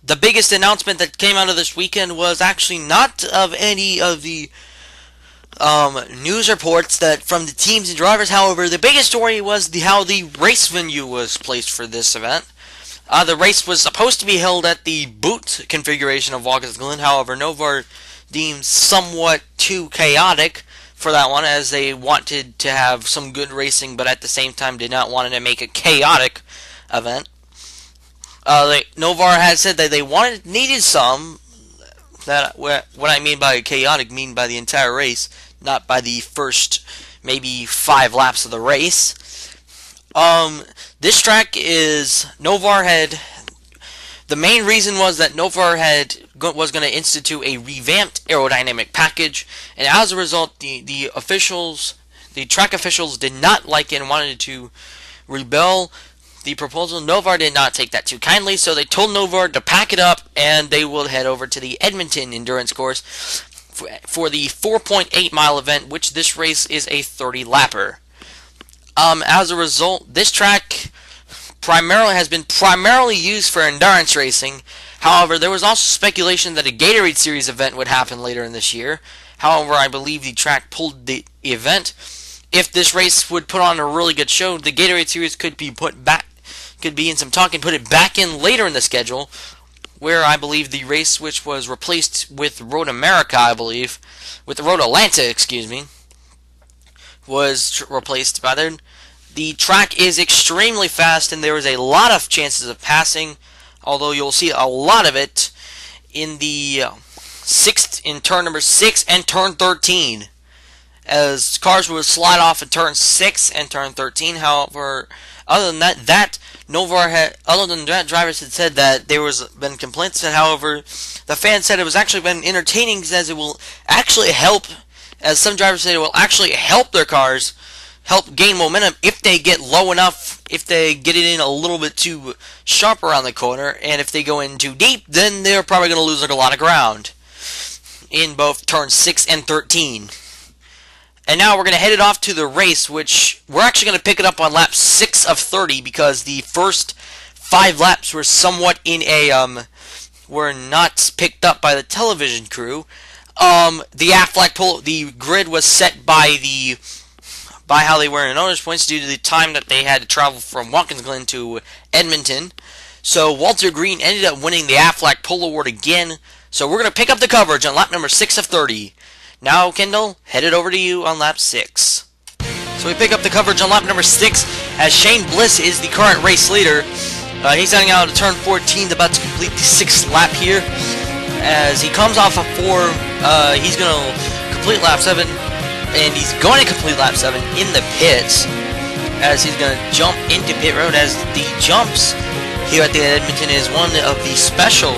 the biggest announcement that came out of this weekend was actually not of any of the news reports that from the teams and drivers. However, the biggest story was how the race venue was placed for this event. The race was supposed to be held at the boot configuration of Watkins Glen. However, Novar deemed somewhat too chaotic for that one, as they wanted to have some good racing, but at the same time did not want to make a chaotic event. Novar had said that they needed some. That what I mean by chaotic mean by the entire race, not by the first maybe 5 laps of the race. This track is the main reason was that Novar was going to institute a revamped aerodynamic package, and as a result, the track officials did not like it and wanted to rebel the proposal. Novar did not take that too kindly, so they told Novar to pack it up, and they will head over to the Edmonton endurance course for the 4.8 mile event, which this race is a 30 lapper. As a result, this track has been primarily used for endurance racing. However, there was also speculation that a Gatorade Series event would happen later in this year. However, I believe the track pulled the event. If this race would put on a really good show, the Gatorade Series could be in some talk and put it back in later in the schedule, where I believe the race, which was replaced with Road America, with the Road Atlanta, was replaced by then. The track is extremely fast, and there is a lot of chances of passing, although you'll see a lot of it in turn number 6 and turn 13, as cars would slide off in turn 6 and turn 13. However, other than that, drivers had said that there was been complaints, and however, the fans said it was actually been entertaining, as it will actually help, as some drivers said, it will actually help their cars gain momentum if they get low enough, if they get it in a little bit too sharp around the corner, and if they go in too deep, then they're probably going to lose a lot of ground in both turns 6 and 13. And now we're going to head it off to the race, which we're actually going to pick it up on lap 6 of 30, because the first 5 laps were somewhat were not picked up by the television crew. The grid was set by how they were in owner's points due to the time that they had to travel from Watkins Glen to Edmonton. So Walter Green ended up winning the Aflac Pole Award again. So we're going to pick up the coverage on lap number 6 of 30. Now, Kendall, headed over to you on lap 6. So we pick up the coverage on lap number 6, as Shane Bliss is the current race leader. He's heading out of turn 14, about to complete the 6th lap here. As he comes off of 4, he's going to complete lap 7. And he's going to complete lap 7 in the pits, as he's going to jump into pit road, as the jumps here at the Edmonton is one of the special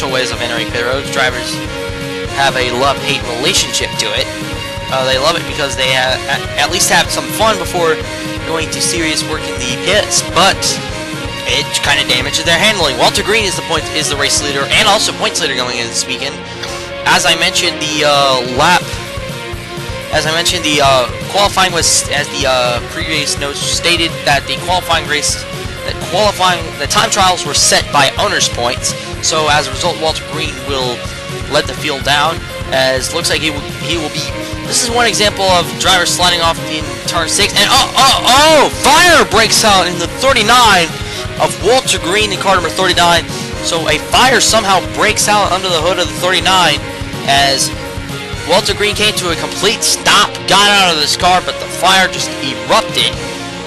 ways of entering pit roads. Drivers have a love-hate relationship to it. They love it because they at least have some fun before going to serious work in the pits, but it kind of damages their handling. Walter Green is the race leader and also points leader going into this weekend. As I mentioned, the qualifying was, as the previous notes stated, that the time trials were set by owner's points. So as a result, Walter Green will let the field down, as looks like he will be. This is one example of drivers sliding off in turn 6, and fire breaks out in the 39 of Walter Green in car number 39. So a fire somehow breaks out under the hood of the 39, as Walter Green came to a complete stop, got out of this car, but the fire just erupted.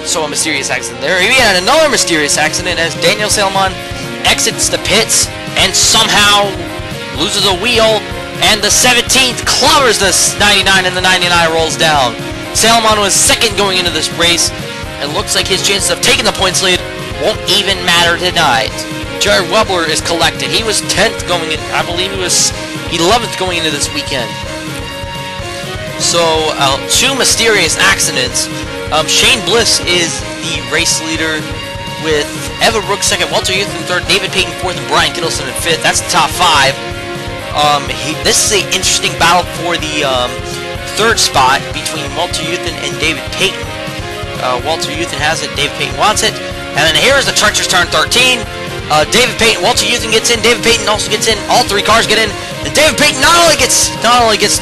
So a mysterious accident there. We had another mysterious accident as Daniel Salmon exits the pits and somehow loses a wheel, and the 17th clobbers the 99, and the 99 rolls down. Salmon was second going into this race, and looks like his chances of taking the points lead won't even matter tonight. Jared Webler is collected. He was 10th going in, I believe he was 11th going into this weekend. So, 2 mysterious accidents. Shane Bliss is the race leader with Evan Brooks second, Walter Youth in third, David Payton fourth, and Brian Kittleson in fifth. That's the top 5. This is an interesting battle for the third spot between Walter Youth and David Payton. Walter Youth has it, David Payton wants it. And then here's the treacherous turn 13. David Payton, Walter Houston gets in. David Payton also gets in. All three cars get in. And David Payton not only gets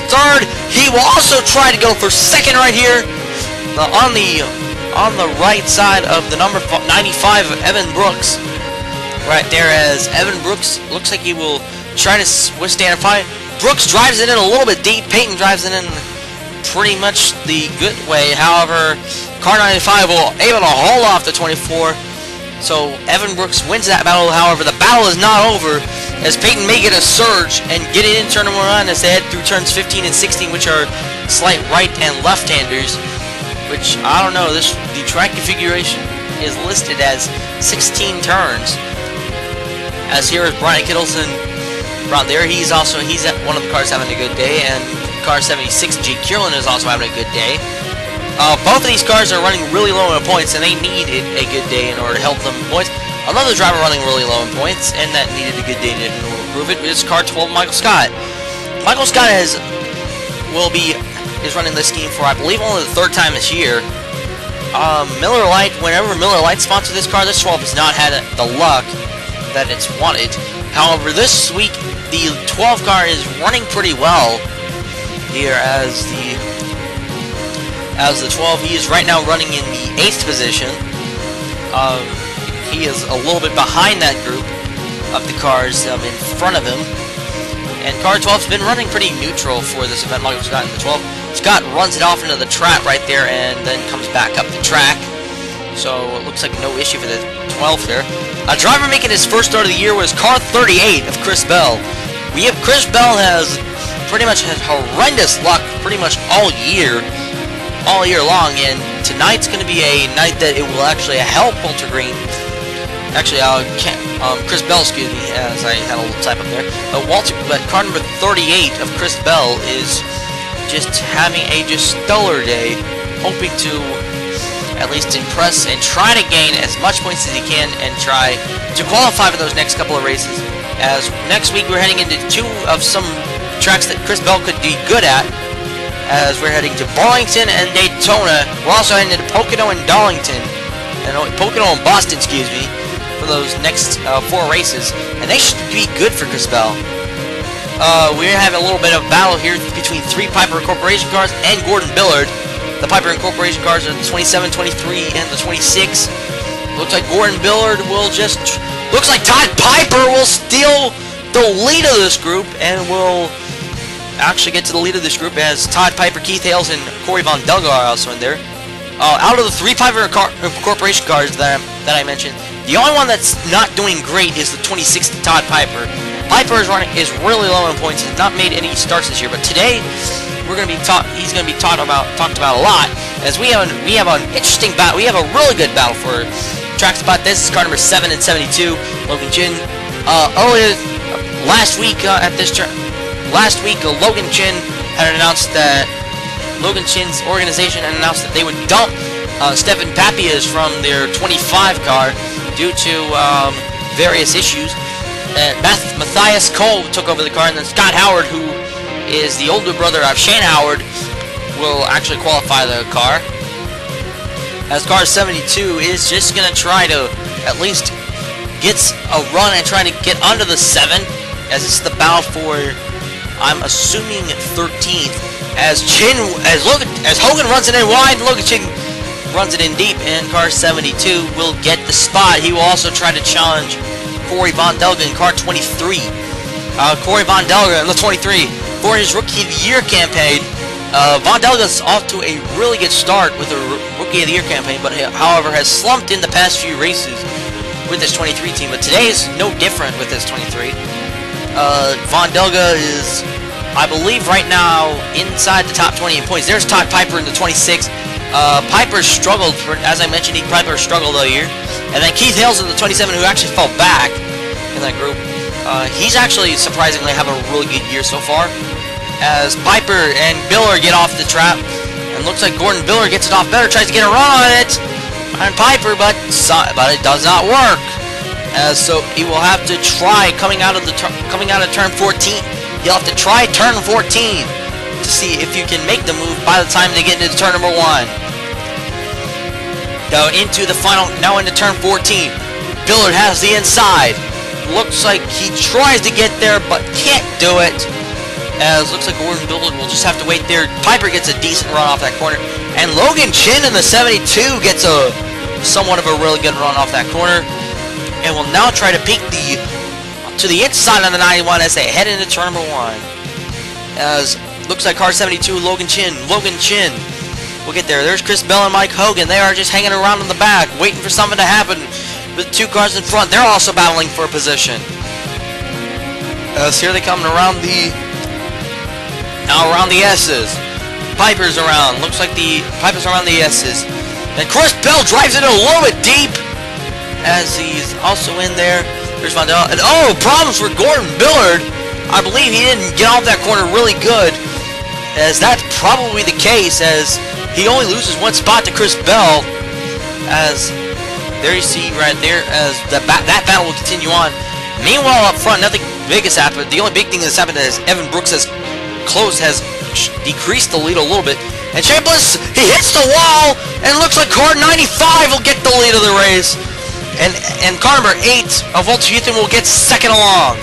third, he will also try to go for second right here. On the right side of the number 95 of Evan Brooks. Right there, as Evan Brooks looks like he will try to withstand a fight. Brooks drives it in a little bit deep. Payton drives it in pretty much the good way. However, car 95 will able to haul off the 24. So Evan Brooks wins that battle. However, the battle is not over, as Payton may get a surge and get it in turn number 1 as they head through turns 15 and 16, which are slight right and left-handers. Which, I don't know, the track configuration is listed as 16 turns. As here is Brian Kittleson. Right there, he's at one of the cars having a good day, and car 76, Jake Kierland, is also having a good day. Both of these cars are running really low in points, and they needed a good day in order to help them in points. Another driver running really low in points, and that needed a good day in order to improve it, is car 12, Michael Scott. Michael Scott is running this scheme for, I believe, only the 3rd time this year. Miller Lite, whenever Miller Lite sponsored this car, this 12 has not had the luck that it's wanted. However, this week, the 12 car is running pretty well here, as the 12, he is right now running in the 8th position. He is a little bit behind that group of the cars in front of him. And car 12's been running pretty neutral for this event. Michael Scott in the 12. Scott runs it off into the trap right there and then comes back up the track. So it looks like no issue for the 12 there. A driver making his first start of the year was car 38 of Chris Bell. Chris Bell has pretty much had horrendous luck pretty much all year long, and tonight's going to be a night that it will actually help Walter Green. Actually, Chris Bell, excuse me, as I had a little type up there. But car number 38 of Chris Bell is just having a stellar day, hoping to at least impress and try to gain as much points as he can and try to qualify for those next couple of races. As next week we're heading into 2 of some tracks that Chris Bell could be good at, as we're heading to Burlington and Daytona. We're also heading to Pocono and Darlington, Pocono and Boston, excuse me, for those next 4 races, and they should be good for Chris Bell. We're having a little bit of battle here between 3 Piper Corporation cars and Gordon Billard. The Piper Corporation cars are the 27, 23, and the 26. Looks like Gordon Billard looks like Todd Piper will steal the lead of this group, and will actually get to the lead of this group, as Todd Piper, Keith Hales, and Corey Von Delga are also in there. Out of the 3 Piper Corporation cars that I mentioned, the only one that's not doing great is the 26 Todd Piper. Piper is really low in points. Has not made any starts this year, but today he's going to be talked about a lot, as we have an interesting battle. We have a really good battle for track spot. This is car number 7 and 72, Logan Chin. Earlier last week Logan Chin had announced that Logan Chin's organization had announced that they would dump Stefan Papias from their 25 car due to various issues. And Matthias Cole took over the car, and then Scott Howard, who is the older brother of Shane Howard, will actually qualify the car. As car 72 is just going to try to at least get a run and try to get under the 7, as it's the battle for, I'm assuming, 13th. As Hogan runs it in wide, Logan Chin runs it in deep, and car 72 will get the spot. He will also try to challenge Corey Von Delga in car 23. Corey Von Delga in the 23 for his Rookie of the Year campaign. Von Delga's off to a really good start with the Rookie of the Year campaign, but however has slumped in the past few races with this 23 team. But today is no different with this 23. Von Delga is, I believe, right now inside the top 20 in points. There's Todd Piper in the 26. Piper struggled, as I mentioned, Piper struggled all year. And then Keith Hales in the 27, who actually fell back in that group. He's actually surprisingly having a really good year so far. As Piper and Biller get off the trap, and looks like Gordon Biller gets it off better, tries to get a run on it on Piper, but it does not work. So he will have to try coming out of turn 14. He'll have to try turn 14 to see if you can make the move by the time they get into turn number 1. Now into turn 14. Billard has the inside. Looks like he tries to get there, but can't do it. As looks like Gordon Billard will just have to wait there. Piper gets a decent run off that corner. And Logan Chin in the 72 gets a somewhat of a really good run off that corner. And will now try to peek to the inside on the 91 as they head into turn number 1. As looks like car 72, Logan Chin will get there. There's Chris Bell and Mike Hogan. They are just hanging around in the back, waiting for something to happen. With 2 cars in front, they're also battling for a position. As here they come around the S's. Piper's around. Looks like the Piper's around the S's. And Chris Bell drives it a little bit deep as he's also in there. There's Mondell. And oh, problems for Gordon Billard. I believe he didn't get off that corner really good, as that's probably the case, as he only loses 1 spot to Chris Bell. As there you see right there, as that battle will continue on. Meanwhile, up front, nothing big has happened. The only big thing that's happened is Evan Brooks has decreased the lead a little bit. And Chambliss, he hits the wall, and looks like car 95 will get the lead of the race. And car number 8 of Walter Houston will get second along.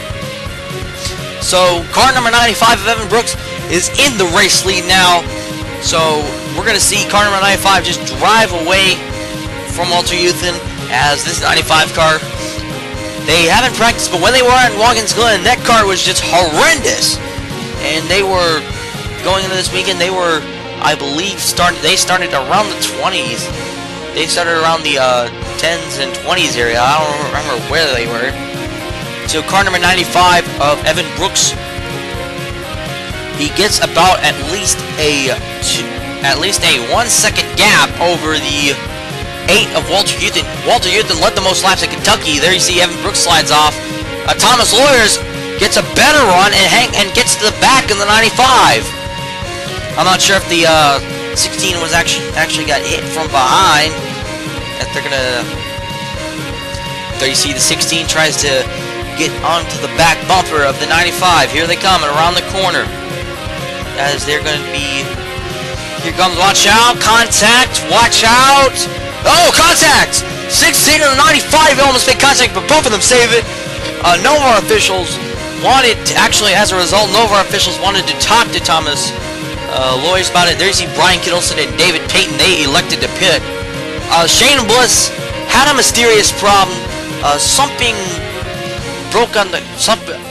So car number 95 of Evan Brooks is in the race lead now. So we're going to see car number 95 just drive away from Walter Houston, as this 95 car, they haven't practiced, but when they were at Watkins Glen, that car was just horrendous. And they were going into this weekend, they were, I believe, they started around the 20s. They started around the 10s and 20s area. I don't remember where they were. So car number 95 of Evan Brooks, he gets about at least a 1 second gap over the 8 of Walter Houston. Walter Houston led the most laps at Kentucky. There you see Evan Brooks slides off. Thomas Lawyers gets a better run and gets to the back in the 95. I'm not sure if the 16 was actually got hit from behind. That they're gonna. There you see the 16 tries to get onto the back bumper of the 95. Here they come and around the corner. As they're gonna be. Here comes. Watch out! Contact! Watch out! Oh, contact! 16 and 95 almost made contact, but both of them save it. Nova officials wanted to, actually, as a result, Nova officials wanted to talk to Thomas Lawyers about it. There you see Brian Kittleson and David Payton. They elected to pit. Shane Bliss had a mysterious problem. Something broke on the...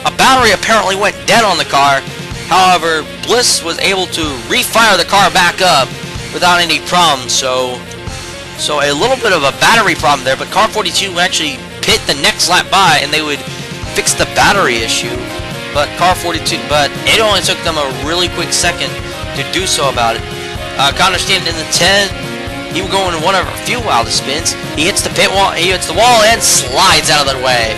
a battery apparently went dead on the car. However, Bliss was able to refire the car back up without any problems. So a little bit of a battery problem there, but car 42 would actually pit the next lap by, and they would fix the battery issue. But it only took them a really quick second to do so about it. Connor Stanton in the 10, he would go into one of a few wildest spins. He hits the pit wall, he hits the wall, and slides out of the way.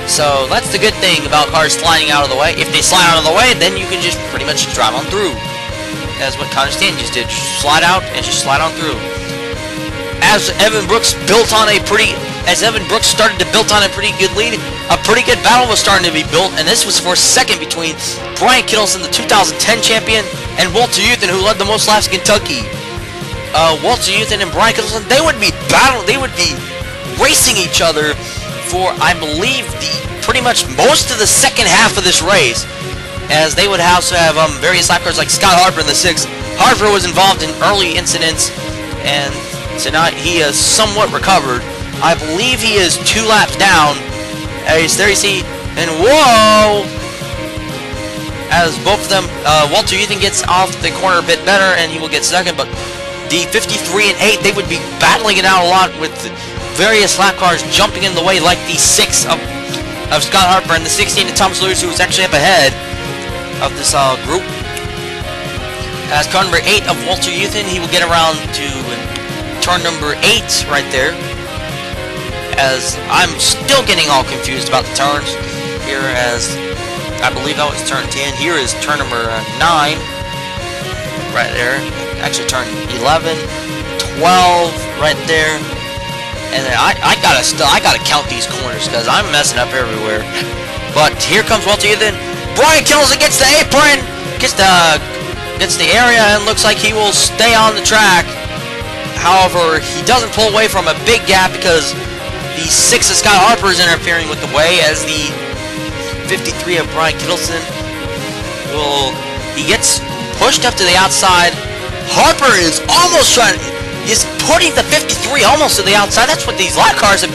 So that's the good thing about cars sliding out of the way. If they slide out of the way, then you can just pretty much drive on through. That's what Connor Stanton just did. Just slide out and just slide on through. As Evan Brooks started to build on a pretty good lead, a pretty good battle was starting to be built, and this was for second between Brian Kittleson, the 2010 champion, and Walter Houston, who led the most laps in Kentucky. Walter Houston and Brian Kittleson, they would be racing each other for, I believe, pretty much most of the second half of this race, as they would also have various lap cars like Scott Harper in the 6. Harper was involved in early incidents, and tonight he has somewhat recovered. I believe he is 2 laps down. As there you see, and whoa! As both of them, Walter Houston gets off the corner a bit better, and he will get second. But the 53 and 8, they would be battling it out a lot with various lap cars jumping in the way, like the 6 of Scott Harper and the 16 of Thomas Lewis, who was actually up ahead of this group. As car number 8 of Walter Houston, he will get around to turn number 8 right there. As I'm still getting all confused about the turns here, as I believe that was turn 10. Here is turn number 9 right there. Actually turn 11, 12 right there. And then I gotta count these corners because I'm messing up everywhere. But here comes Walter Houston. Brian Kittleson gets the apron, gets the area, and looks like he will stay on the track. However, he doesn't pull away from a big gap because The 6 of Scott Harper is interfering with the way as the 53 of Brian Kittleson he gets pushed up to the outside. Harper is putting the 53 almost to the outside. That's what these lap cars have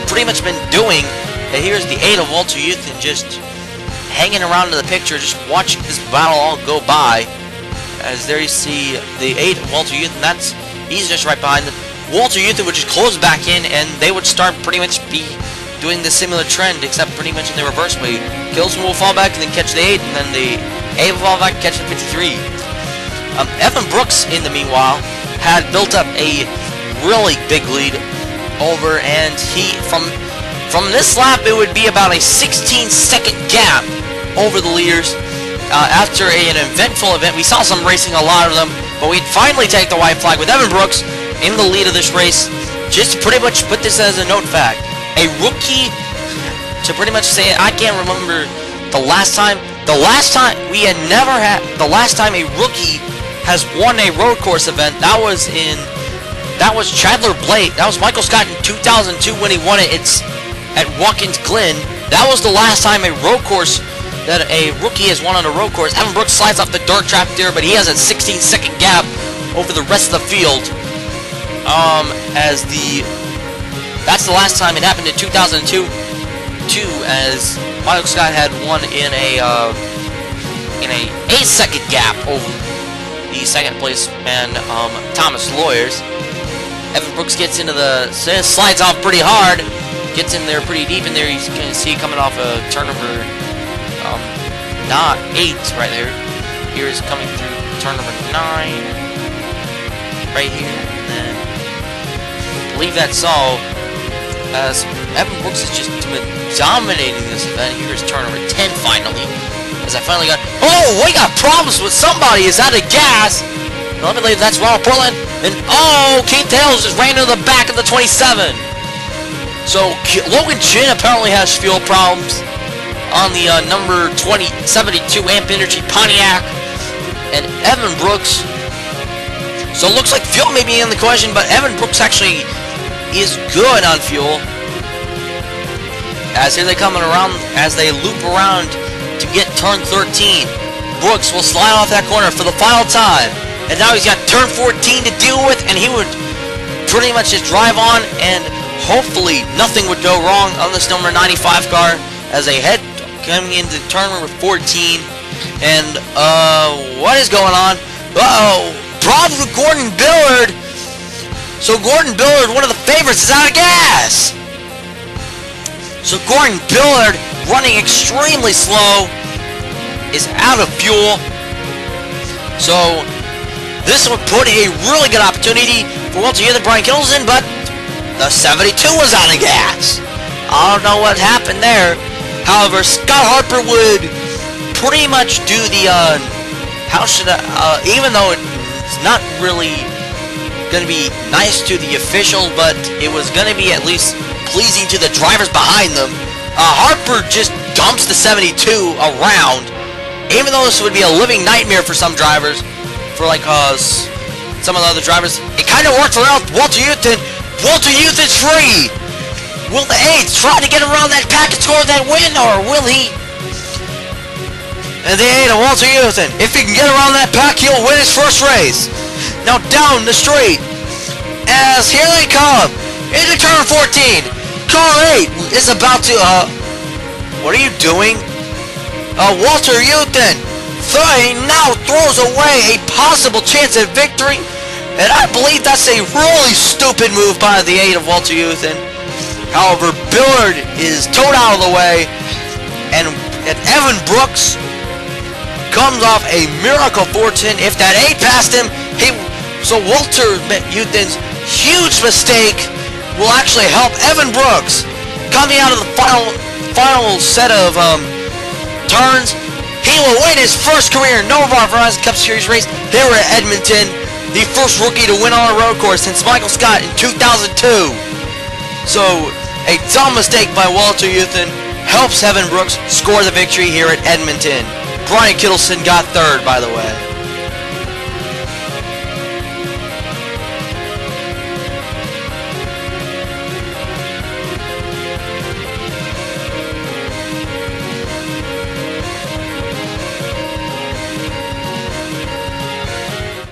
pretty much been doing. And here's the 8 of Walter Youthon just hanging around in the picture, just watching this battle all go by. As there you see the 8 of Walter Youthon, he's just right behind them. Walter Youthon would just close back in, and they would start pretty much be doing the similar trend, except pretty much in the reverse way. Kittleson will fall back and then catch the 8, and then the 8 will fall back and catch the 53. Evan Brooks, in the meanwhile, had built up a really big lead over, and from this lap, it would be about a 16-second gap over the leaders. After an eventful event, we saw some racing, a lot of them, but we'd finally take the white flag with Evan Brooks in the lead of this race. Just to pretty much put this as a note fact, a rookie, to pretty much say it, I can't remember the last time a rookie has won a road course event. That was Chandler Blake. That was Michael Scott in 2002 when he won it. It's at Watkins Glen. That was the last time a road course that a rookie has won on a road course. Evan Brooks slides off the dirt track there, but he has a 16-second gap over the rest of the field. That's the last time it happened in 2002, as Michael Scott had won in a 8-second gap over the second place man, Thomas Lawyers. Evan Brooks gets into slides off pretty hard, gets in there pretty deep in there. You can see coming off a turn number 8 right there. Here's coming through turn number 9 right here, and then I believe that's all. As Evan Brooks is just dominating this event. Here's turn number 10 finally. As I finally got... Oh, we got problems with somebody. Is out of gas? I believe that's Ronald Portland. And oh, Keith Tails just ran into the back of the 27. So Logan Chin apparently has fuel problems on the number 72 Amp Energy Pontiac. And Evan Brooks... So it looks like fuel may be in the question, but Evan Brooks actually is good on fuel. As here they coming around, as they loop around to get turn 13. Brooks will slide off that corner for the final time. And now he's got turn 14 to deal with, and he would pretty much just drive on, and hopefully nothing would go wrong on this number 95 car as they head coming into turn number 14. And what is going on? Uh-oh, problems with Gordon Billard. So Gordon Billard, one of the favorites, is out of gas. So Gordon Billard, running extremely slow, is out of fuel. So this would put a really good opportunity for Walter Youthon, Brian Kittleson, but the 72 was out of gas. I don't know what happened there. However, Scott Harper would pretty much do the, even though it's not really going to be nice to the official, but it was going to be at least pleasing to the drivers behind them. Harper just dumps the 72 around, even though this would be a living nightmare for some drivers, for like some of the other drivers. It kind of worked for Walter Youthon. Walter Youthon's free. Will the 8 try to get around that pack and score that win, or will he? And the 8 of Walter Youthon, if he can get around that pack, he'll win his first race. Now down the street, as here they come, into turn 14. Car 8 is about to, what are you doing? Walter Youthon now throws away a possible chance at victory, and I believe that's a really stupid move by the 8 of Walter Youthon. However, Billard is towed out of the way, and Evan Brooks comes off a miracle fortune. If that 8 passed him, so Walter Youthon's huge mistake will actually help Evan Brooks coming out of the final set of turns. He will win his first career Nova Verizon Cup Series race here at Edmonton, the first rookie to win on a road course since Michael Scott in 2002. So a dumb mistake by Walter Youthon helps Evan Brooks score the victory here at Edmonton. Brian Kittleson got third, by the way.